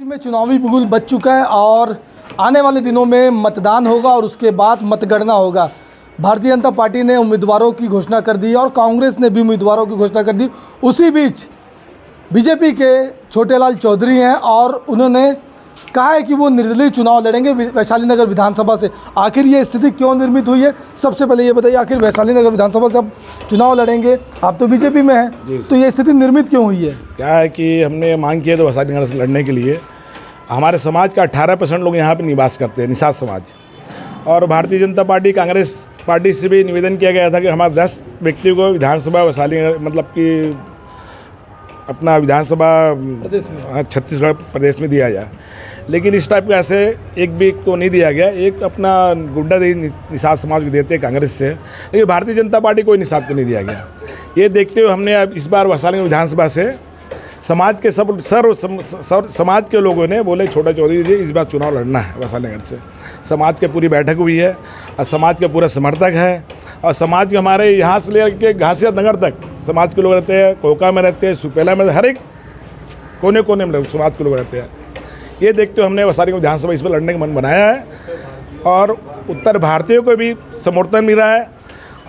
में चुनावी बिगुल बज चुका है और आने वाले दिनों में मतदान होगा और उसके बाद मतगणना होगा। भारतीय जनता पार्टी ने उम्मीदवारों की घोषणा कर दी और कांग्रेस ने भी उम्मीदवारों की घोषणा कर दी। उसी बीच बीजेपी के छोटेलाल चौधरी हैं और उन्होंने कहा है कि वो निर्दलीय चुनाव लड़ेंगे वैशाली नगर विधानसभा से। आखिर ये स्थिति क्यों निर्मित हुई है, सबसे पहले ये बताइए, आखिर वैशाली नगर विधानसभा से आप चुनाव लड़ेंगे, आप तो बीजेपी में हैं, तो ये स्थिति निर्मित क्यों हुई है? क्या है कि हमने मांग किया तो वैशाली नगर से लड़ने के लिए। हमारे समाज का 18% लोग यहाँ पे निवास करते हैं, निषाद समाज। और भारतीय जनता पार्टी कांग्रेस पार्टी से भी निवेदन किया गया था कि हमारे 10 व्यक्तियों को विधानसभा वैशाली मतलब कि अपना विधानसभा छत्तीसगढ़ प्रदेश में दिया जाए, लेकिन इस टाइप का ऐसे एक भी को नहीं दिया गया। एक अपना गुड्डा दी निषाद समाज को देते कांग्रेस से, लेकिन भारतीय जनता पार्टी कोई निषाद को नहीं दिया गया। ये देखते हुए हमने अब इस बार वैशाली विधानसभा से समाज के समाज के लोगों ने बोले छोटा चौधरी जी इस बार चुनाव लड़ना है वैशाली नगर से। समाज की पूरी बैठक हुई है और समाज के पूरा समर्थक है और समाज के हमारे यहाँ से लेकर घासिया नगर तक समाज के लोग रहते हैं, कोका में रहते हैं, सुपेला में, हर एक कोने कोने में समाज के लोग रहते हैं। ये देखते हुए हमने वैशाली विधानसभा इस पर लड़ने का मन बनाया है और उत्तर भारतीयों को भी समर्थन मिल रहा है।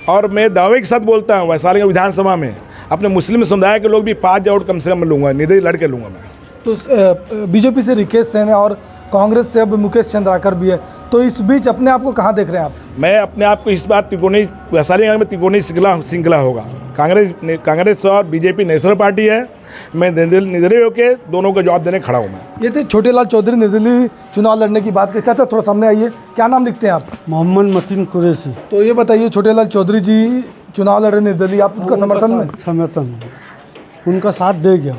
और मैं दावे के साथ बोलता हूँ वैशाली विधानसभा में अपने मुस्लिम समुदाय के लोग भी 5 वोट कम से कम लूँगा, निर्दलीय लड़ के लूँगा मैं। तो बीजेपी से रिकेश सेन है और कांग्रेस से अब मुकेश चंद्राकर भी है, तो इस बीच अपने आप को कहाँ देख रहे हैं आप? मैं अपने आप को इस बार त्रिकोणीय वैशाली नगर में त्रिकोणीय श्रृंखला होगा। कांग्रेस और बीजेपी नेशनल पार्टी है। मैं निर्दलीय होकर दोनों को जवाब देने खड़ा हूँ मैं। ये थे छोटेलाल चौधरी निर्दलीय चुनाव लड़ने की बात करें। चाचा थोड़ा सामने आइए, क्या नाम लिखते हैं आप? मोहम्मद मतीन कुरैशी। तो ये बताइए, छोटेलाल चौधरी जी चुनाव लड़ रहे निर्दलीय, आप उनका समर्थन में? समर्थन, उनका साथ दे गया।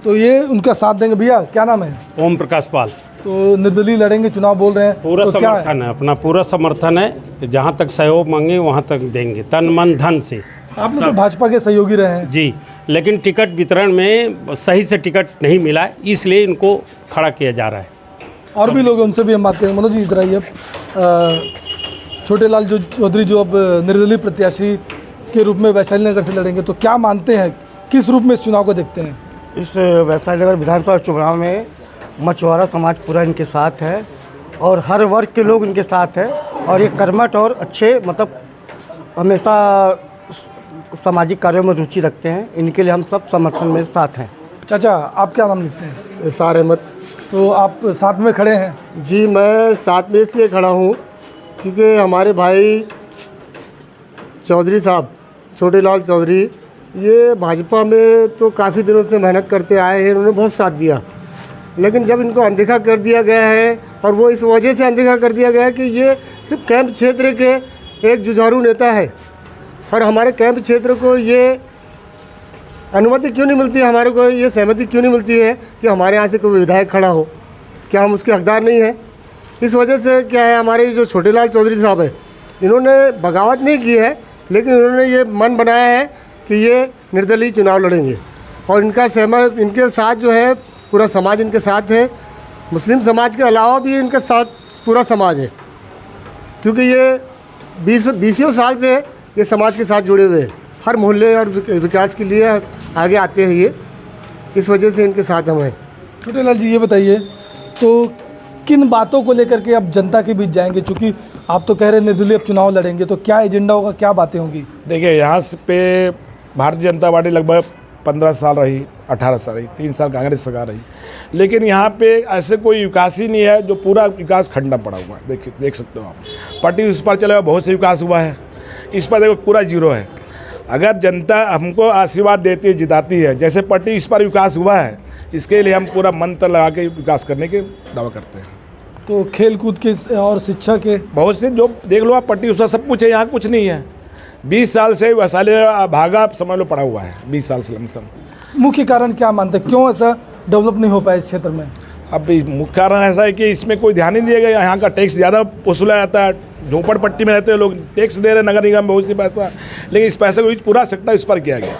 तो ये उनका साथ देंगे। भैया क्या नाम है? ओम प्रकाश पाल। तो निर्दलीय लड़ेंगे चुनाव बोल रहे हैं, पूरा तो समर्थन है, अपना पूरा समर्थन है। जहाँ तक सहयोग मांगे वहाँ तक देंगे, तन मन धन से। आप तो भाजपा के सहयोगी रहे हैं जी, लेकिन टिकट वितरण में सही से टिकट नहीं मिला, इसलिए इनको खड़ा किया जा रहा है। और भी लोग हैं, उनसे भी हम बात करेंगे। मनोज जी इधर आइए। छोटेलाल चौधरी जो अब निर्दलीय प्रत्याशी के रूप में वैशाली नगर से लड़ेंगे, तो क्या मानते हैं, किस रूप में इस चुनाव को देखते हैं? इस वैशाली नगर विधानसभा चुनाव में मछुआरा समाज पूरा इनके साथ है और हर वर्ग के लोग इनके साथ है और ये कर्मठ और अच्छे मतलब हमेशा सामाजिक कार्यों में रुचि रखते हैं। इनके लिए हम सब समर्थन में साथ हैं। चाचा आप क्या नाम लिखते हैं? इसार अहमद। तो आप साथ में खड़े हैं? जी, मैं साथ में इसलिए खड़ा हूँ क्योंकि हमारे भाई चौधरी साहब छोटेलाल चौधरी ये भाजपा में तो काफ़ी दिनों से मेहनत करते आए हैं, उन्होंने बहुत साथ दिया, लेकिन जब इनको अनदेखा कर दिया गया है और वो इस वजह से अनदेखा कर दिया गया है कि ये सिर्फ कैंप क्षेत्र के एक जुझारू नेता है और हमारे कैंप क्षेत्र को ये अनुमति क्यों नहीं मिलती है, हमारे को ये सहमति क्यों नहीं मिलती है कि हमारे यहाँ से कोई विधायक खड़ा हो, क्या हम उसके हकदार नहीं हैं? इस वजह से क्या है, हमारे जो छोटेलाल चौधरी साहब है इन्होंने बगावत नहीं की है, लेकिन उन्होंने ये मन बनाया है कि ये निर्दलीय चुनाव लड़ेंगे और इनके साथ जो है पूरा समाज इनके साथ है। मुस्लिम समाज के अलावा भी इनके साथ पूरा समाज है, क्योंकि ये 20 साल से ये समाज के साथ जुड़े हुए हैं, हर मोहल्ले और विकास के लिए आगे आते हैं ये, इस वजह से इनके साथ हम हैं। छोटेलाल जी ये बताइए, तो किन बातों को लेकर के अब जनता के बीच जाएंगे, चूँकि आप तो कह रहे हैं निर्दलीय अब चुनाव लड़ेंगे, तो क्या एजेंडा होगा, क्या बातें होंगी? देखिए, यहाँ पे भारतीय जनता पार्टी लगभग 15 साल रही, 18 साल रही, 3 साल कांग्रेस सरकार रही, लेकिन यहाँ पे ऐसे कोई विकास ही नहीं है, जो पूरा विकास खंडा पड़ा हुआ है। देख सकते हो आप, पार्टी उस पर चले बहुत से विकास हुआ है, इस पर देखो पूरा जीरो है। अगर जनता हमको आशीर्वाद देती है, जिताती है, जैसे पार्टी इस पर विकास हुआ है, इसके लिए हम पूरा मंत्र लगा के विकास करने के दावा करते हैं। तो खेल कूद के और शिक्षा के बहुत से जो देख लो आप, पार्टी उसका सब कुछ है, यहाँ कुछ नहीं है। 20 साल से वैशाली भागा समझ लो पड़ा हुआ है, 20 साल से लमसम। मुख्य कारण क्या मानते हैं, क्यों ऐसा डेवलप नहीं हो पाया इस क्षेत्र में? अब मुख्य कारण ऐसा है कि इसमें कोई ध्यान नहीं दिया गया। यहाँ का टैक्स ज़्यादा वसूला जाता है, झोपड़पट्टी में रहते हैं लोग, टैक्स दे रहे नगर निगम बहुत सी पैसा, लेकिन इस पैसे को पूरा सट्टा इस पर किया गया,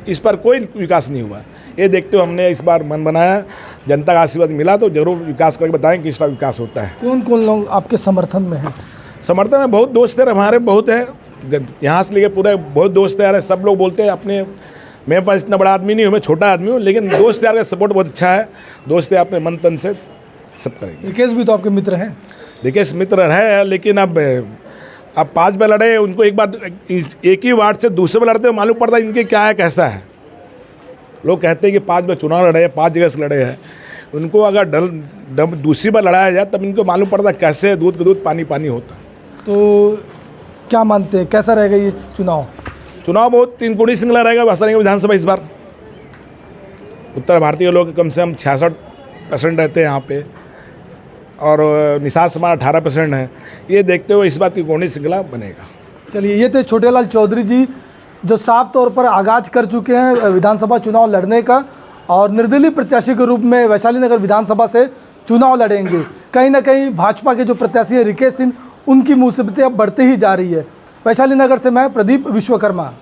इस पर कोई विकास नहीं हुआ। ये देखते हुए हमने इस बार मन बनाया, जनता का आशीर्वाद मिला तो जरूर विकास करके बताएंगे किस तरह विकास होता है। कौन कौन लोग आपके समर्थन में हैं? समर्थन में बहुत दोस्त है हमारे, बहुत है, यहाँ से लेके पूरे बहुत दोस्त है। सब लोग बोलते हैं अपने मेरे पास इतना बड़ा आदमी नहीं हूँ, मैं छोटा आदमी हूँ, लेकिन दोस्त यार का सपोर्ट बहुत अच्छा है। दोस्त यार अपने मन तन से सब करेंगे। रिकेश भी तो आपके मित्र हैं। रिकेश मित्र है, लेकिन अब 5 बार लड़े, उनको एक बार एक ही वार्ड से दूसरे बार लड़ते मालूम पड़ता है इनके क्या है कैसा है। लोग कहते हैं कि 5 बार चुनाव लड़े, 5 जगह से लड़े हैं, उनको अगर दूसरी बार लड़ाया जाए तब इनको मालूम पड़ता है कैसे दूध का दूध पानी पानी होता है। तो क्या मानते हैं कैसा रहेगा ये चुनाव? चुनाव बहुत 3 कोणी श्रृंखला रहेगा बसरेंगे विधानसभा इस बार। उत्तर भारतीय लोग कम से कम 66% रहते हैं यहाँ पे, और निषाद समाज 18% है। ये देखते हुए इस बात की कोणी श्रृंखला बनेगा। चलिए, ये थे छोटेलाल चौधरी जी, जो साफ तौर पर आगाज कर चुके हैं विधानसभा चुनाव लड़ने का, और निर्दलीय प्रत्याशी के रूप में वैशाली नगर विधानसभा से चुनाव लड़ेंगे। कहीं ना कहीं भाजपा के जो प्रत्याशी हैं रिकेश सिंह, उनकी मुसीबतें अब बढ़ती ही जा रही है। वैशाली नगर से मैं प्रदीप विश्वकर्मा।